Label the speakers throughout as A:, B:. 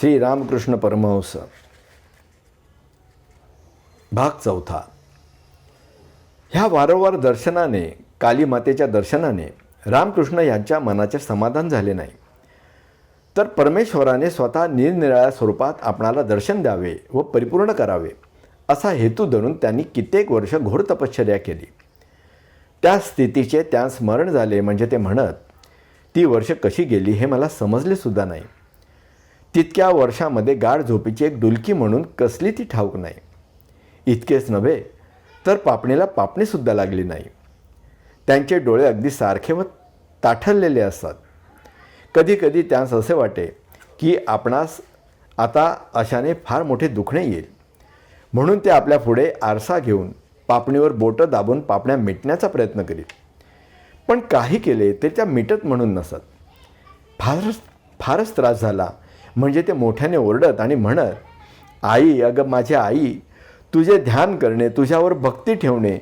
A: श्री रामकृष्ण परमहंस भाग चौथा. ह्या वारंवार दर्शनाने, कालीमातेच्या दर्शनाने रामकृष्ण यांच्या मनाचे समाधान झाले नाही, तर परमेश्वराने स्वतः निरनिराळ्या स्वरूपात आपणाला दर्शन द्यावे व परिपूर्ण करावे असा हेतू धरून त्यांनी कित्येक वर्ष घोर तपश्चर्या केली. त्या स्थितीचे त्या स्मरण झाले म्हणजे ते म्हणत, ती वर्ष कशी गेली हे मला समजले सुद्धा नाही. तितक्या वर्षामध्ये गाढ झोपेची एक डुलकी म्हणून कसली ती ठाऊक नाही. इतकेच नव्हे तर पापणीला पापणीसुद्धा लागली नाही. त्यांचे डोळे अगदी सारखे व ताठरलेले असतात. कधी कधी त्यांस असे वाटे की आपणास आता अशाने फार मोठे दुखणे येईल, म्हणून ते आपल्या पुढे आरसा घेऊन पापणीवर बोटं दाबून पापण्या मिटण्याचा प्रयत्न करीत. पण काही केले ते त्या मिटत म्हणून नसत. फारच त्रास झाला म्हणजे ते मोठ्याने ओरडत आणि म्हणत, आई, अगं माझी आई, तुझे ध्यान करणे, तुझ्यावर भक्ती ठेवणे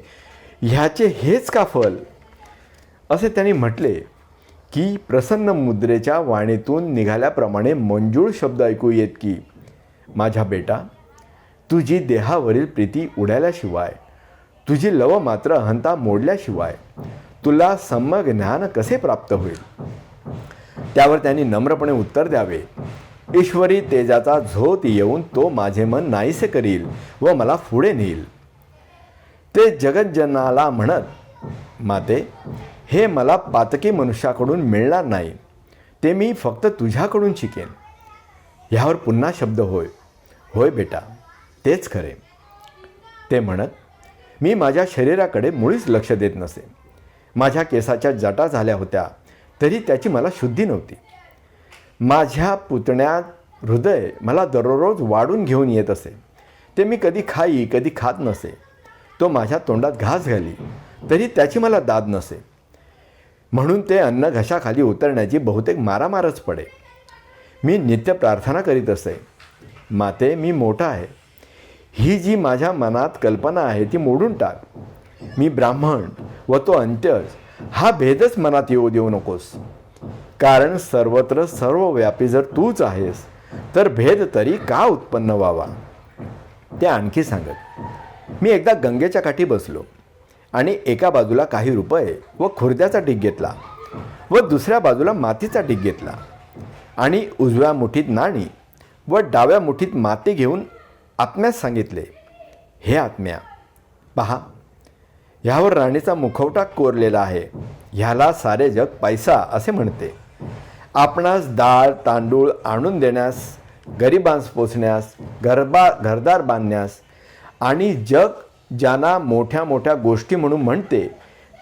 A: ह्याचे हेच का फल? असे त्यांनी म्हटले की प्रसन्न मुद्रेच्या वाणीतून निघाल्याप्रमाणे मंजूळ शब्द ऐकू येत की, माझ्या बेटा, तुझी देहावरील प्रीती उडाल्याशिवाय, तुझी लव मात्र अहंता मोडल्याशिवाय तुला सम्यक ज्ञान कसे प्राप्त होईल? त्यावर त्यांनी नम्रपणे उत्तर द्यावे, ईश्वरी तेजाचा झोत येऊन तो माझे मन नाहीसे करील व मला पुढे नेईल. ते जगज्जनाला म्हणत, माते, हे मला पातकी मनुष्याकडून मिळणार नाही, ते मी फक्त तुझ्याकडून शिकेन. ह्यावर पुन्हा शब्द होय. होय बेटा, तेच खरे. ते म्हणत, मी माझ्या शरीराकडे मुळीच लक्ष देत नसे. माझ्या केसाच्या जटा झाल्या होत्या तरी त्याची मला शुद्धी नव्हती. माझ्या पुतण्यात हृदय मला दररोज वाढून घेऊन येत असे. ते मी कधी खाई कधी खात नसे. तो माझ्या तोंडात घास घाली तरी त्याची मला दाद नसे. म्हणून ते अन्न घशाखाली उतरण्याची बहुतेक मारामारच पडे. मी नित्य प्रार्थना करीत असे, माते, मी मोठा आहे. ही जी माझ्या मनात कल्पना आहे ती मोडून टाक. मी ब्राह्मण व तो अंत्यज हा भेदच मनात येऊ देऊ नकोस. कारण सर्वत्र सर्वव्यापी जर तूच आहेस तर भेद तरी का उत्पन्न व्हावा? ते आणखी सांगत, मी एकदा गंगेच्या काठी बसलो आणि एका बाजूला काही रुपये व खुर्द्याचा ढीग घेतला व दुसऱ्या बाजूला मातीचा ढीग घेतला आणि उजव्या मुठीत नाणी व डाव्या मुठीत माती घेऊन आत्म्यास सांगितले, हे आत्म्या, पहा, ह्यावर राणीचा मुखवटा कोरलेला आहे. ह्याला सारे जग पैसा असे म्हणते. आपणास डाळ तांदूळ आणून देण्यास, गरिबांस पोचण्यास, घरदार बांधण्यास आणि जग ज्यांना मोठ्या मोठ्या गोष्टी म्हणून म्हणते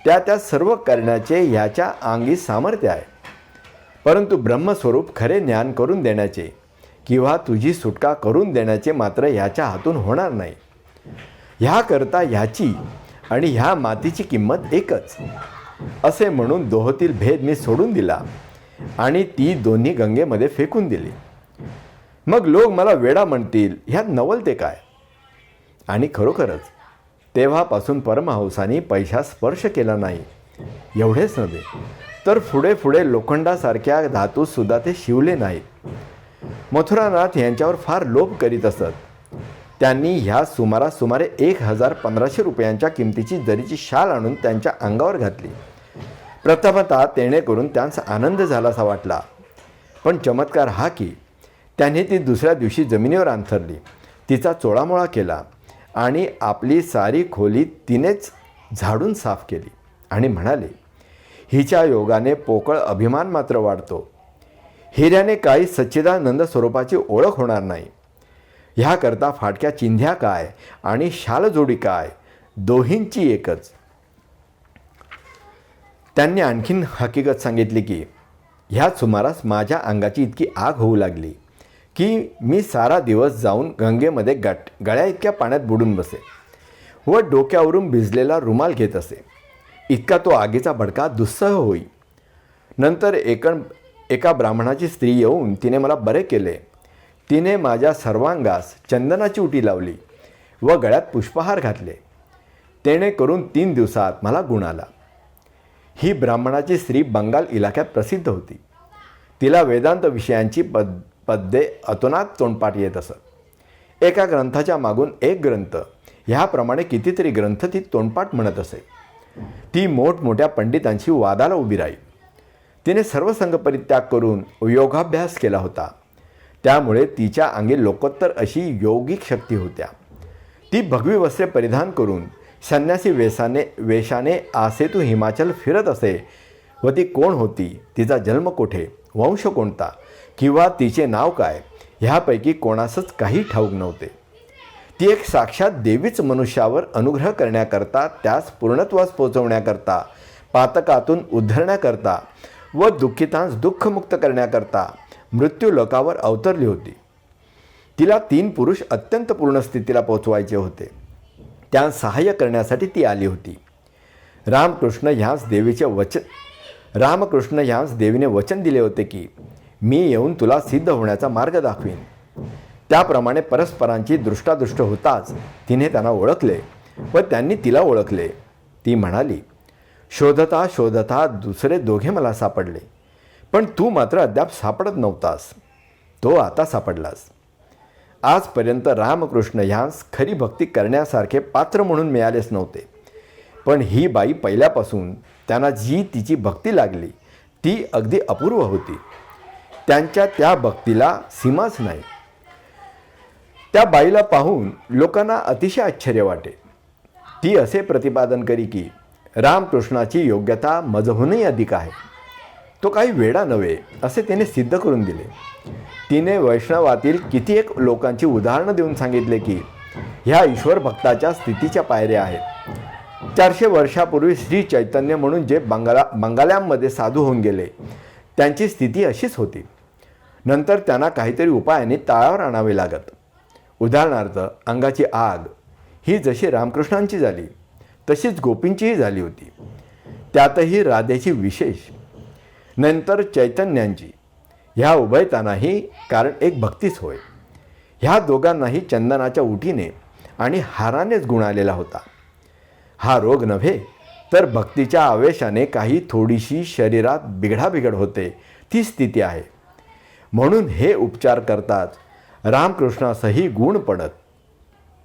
A: त्या सर्व करण्याचे ह्याच्या अंगी सामर्थ्य आहे. परंतु ब्रह्मस्वरूप खरे ज्ञान करून देण्याचे किंवा तुझी सुटका करून देण्याचे मात्र ह्याच्या हातून होणार नाही. ह्याकरता ह्याची आणि ह्या मातीची किंमत एकच. असे म्हणून दोहोतील भेद मी सोडून दिला आणि ती दोन्ही गंगेमध्ये फेकून दिली. मग लोक मला वेडा म्हणतील, ह्यात नवल ते काय? आणि खरोखरच तेव्हापासून परमहंसांनी पैशास स्पर्श केला नाही. एवढेच नव्हे तर पुढे पुढे लोखंडासारख्या धातूसुद्धा ते शिवले नाहीत. मथुरानाथ यांच्यावर फार लोभ करीत असत. त्यांनी ह्या सुमारे 1500 रुपयांच्या किमतीची जरीची शाल आणून त्यांच्या अंगावर घातली. प्रथमतः तेणे करून त्यांचा आनंद झालासा वाटला. पण चमत्कार हा की त्यांनी ती दुसऱ्या दिवशी जमिनीवर अंथरली, तिचा चोळामोळा केला आणि आपली सारी खोली तिनेच झाडून साफ केली आणि म्हणाले, हिच्या योगाने पोकळ अभिमान मात्र वाढतो. हिऱ्याने काही सच्चिदानंद स्वरूपाची ओळख होणार नाही. ह्याकरता फाटक्या चिंध्या काय आणि शालजोडी काय, दोहींची एकच. त्यांनी आणखीन हकीकत सांगितली की ह्याच सुमारास माझ्या अंगाची इतकी आग होऊ लागली की मी सारा दिवस जाऊन गंगेमध्ये गळ्या इतक्या पाण्यात बुडून बसे व डोक्यावरून भिजलेला रुमाल घेत असे. इतका तो आगीचा भडका दुस्सह होई. नंतर एका ब्राह्मणाची स्त्री येऊन तिने मला बरे केले. तिने माझ्या सर्वांगास चंदनाची उटी लावली व गळ्यात पुष्पहार घातले. तेणे करून 3 दिवसात मला गुण आला. ही ब्राह्मणाची स्त्री बंगाल इलाक्यात प्रसिद्ध होती. तिला वेदांत विषयांची पद्ये अतोनात तोंडपाठ येत असत. एका ग्रंथाच्या मागून एक ग्रंथ ह्याप्रमाणे कितीतरी ग्रंथ ती तोंडपाठ म्हणत असे. ती मोठमोठ्या पंडितांशी वादाला उभी राही. तिने सर्वसंग परित्याग करून योगाभ्यास केला होता. त्यामुळे तिच्या अंगी लोकोत्तर अशी योगिक शक्ती होत्या. ती भगवी वस्त्रे परिधान करून संन्यासी वेशाने आसेतू हिमाचल फिरत असे. व ती कोण होती, तिचा जन्म कोठे, वंश कोणता किंवा तिचे नाव काय ह्यापैकी कोणासच काही ठाऊक नव्हते. ती एक साक्षात देवीच मनुष्यावर अनुग्रह करण्याकरता, त्यास पूर्णत्वास पोचवण्याकरता, पातकातून उद्धरण्याकरता व दुःखितांस दुःखमुक्त करण्याकरता मृत्यू लोकावर अवतरली होती. तिला 3 पुरुष अत्यंत पूर्ण स्थितीला पोचवायचे होते. त्या सहाय्य करण्यासाठी ती आली होती. रामकृष्ण ह्यास देवीने वचन दिले होते की मी येऊन तुला सिद्ध होण्याचा मार्ग दाखवीन. त्याप्रमाणे परस्परांची दृष्टादृष्ट होताच तिने त्यांना ओळखले व त्यांनी तिला ओळखले. ती म्हणाली, शोधता शोधता दुसरे दोघे मला सापडले, पण तू मात्र अद्याप सापडत नव्हतास. तो आता सापडलास. आजपर्यंत रामकृष्ण ह्यास खरी भक्ती करण्यासारखे पात्र म्हणून मिळालेच नव्हते. पण ही बाई पहिल्यापासून त्यांना जी तिची भक्ती लागली ती अगदी अपूर्व होती. त्यांच्या त्या भक्तीला सीमाच नाही. त्या बाईला पाहून लोकांना अतिशय आश्चर्य वाटे. ती असे प्रतिपादन करी की रामकृष्णाची योग्यता मजहूनही अधिक आहे. तो काही वेडा नव्हे असे तिने सिद्ध करून दिले. तिने वैष्णवातील कितीएक लोकांची उदाहरणं देऊन सांगितले की ह्या ईश्वर भक्ताच्या स्थितीच्या पायऱ्या आहेत. 400 वर्षापूर्वी श्री चैतन्य म्हणून जे बंगाल्यांमध्ये साधू होऊन गेले त्यांची स्थिती अशीच होती. नंतर त्यांना काहीतरी उपायाने ताळावर आणावे लागत. उदाहरणार्थ अंगाची आग ही जशी रामकृष्णांची झाली तशीच गोपींचीही झाली होती. त्यातही राधेची विशेष. नंतर चैतन्यांची. ह्या उभयतानाही कारण एक भक्तीच होय. ह्या दोघांनाही चंदनाच्या उटीने आणि हारानेच गुण आलेला होता. हा रोग नव्हे तर भक्तीच्या आवेशाने काही थोडीशी शरीरात बिघडाबिघड होते ती स्थिती आहे. म्हणून हे उपचार करताच रामकृष्णासही गुण पडत